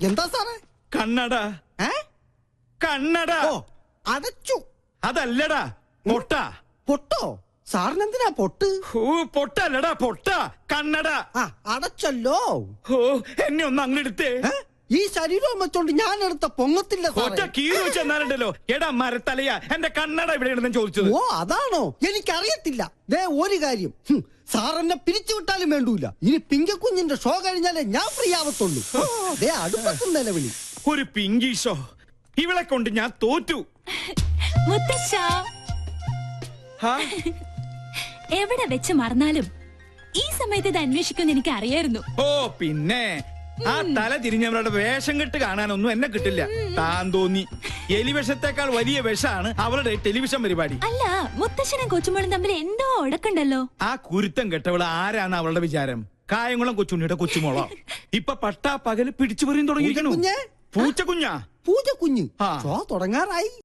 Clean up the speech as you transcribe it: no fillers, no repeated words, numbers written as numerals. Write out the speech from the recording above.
എന്താ സാറേ? കണ്ണട. കണ്ണട. ഓ, അടച്ചു. അതല്ലടാ, പൊട്ട. പൊട്ടോ? സാറിനെന്തിനാ പൊട്ട്? പൊട്ടല്ലടാ, പൊട്ട. കണ്ണട. അടച്ചല്ലോ. എന്നെ ഒന്ന് അങ്ങെടുത്തേ. ഈ ശരീരം വെച്ചോണ്ട് ഞാൻ എടുത്ത പൊങ്ങത്തില്ല. കീറി വെച്ചെന്നാലുണ്ടല്ലോ. എടാ മരത്തലയാ, എന്റെ കണ്ണട എവിടെയാണെന്ന് ചോദിച്ചത്. ഓ അതാണോ? എനിക്കറിയത്തില്ല. ദേ ഒരു കാര്യം, സാർ എന്നെ പിരിച്ചുവിട്ടാലും വേണ്ടൂല. ഇനി പിങ്കക്കുഞ്ഞിന്റെ ഷോ കഴിഞ്ഞാലേ ഞാൻ ഫ്രീ ആവത്തുള്ളൂ. ദേ അടുപ്പത്തും നിലവിളി. ഒരു പിങ്കി ഷോ. ഇവളെ കൊണ്ട് ഞാൻ തോറ്റു. എവിടെ വെച്ച് മറന്നാലും ഈ സമയത്ത് ഇത് അന്വേഷിക്കുമെന്ന് എനിക്ക് അറിയായിരുന്നു. ഓ പിന്നെ ആ തല തിരിഞ്ഞവരുടെ വേഷം കെട്ട് കാണാനൊന്നും എന്നെ കിട്ടില്ല. താൻ തോന്നി. എലിവിഷത്തെക്കാൾ വലിയ വിഷമാണ് അവളുടെ ടെലിവിഷൻ പരിപാടി. അല്ല, മുത്തശ്ശനും കൊച്ചുമോളും തമ്മിൽ എന്തോ ഉടക്കുണ്ടല്ലോ. ആ കുരുത്തം കെട്ടവള് ആരാണ് അവളുടെ വിചാരം? കായംകുളം കൊച്ചുണ്ണിയുടെ കൊച്ചുമോളോ? ഇപ്പൊ പട്ടാ പകല് പിടിച്ചു പറിയും തുടങ്ങിയിരിക്കണു. പൂച്ചക്കുഞ്ഞാ? പൂജക്കുഞ്ഞ് ഷോ തുടങ്ങാറായി.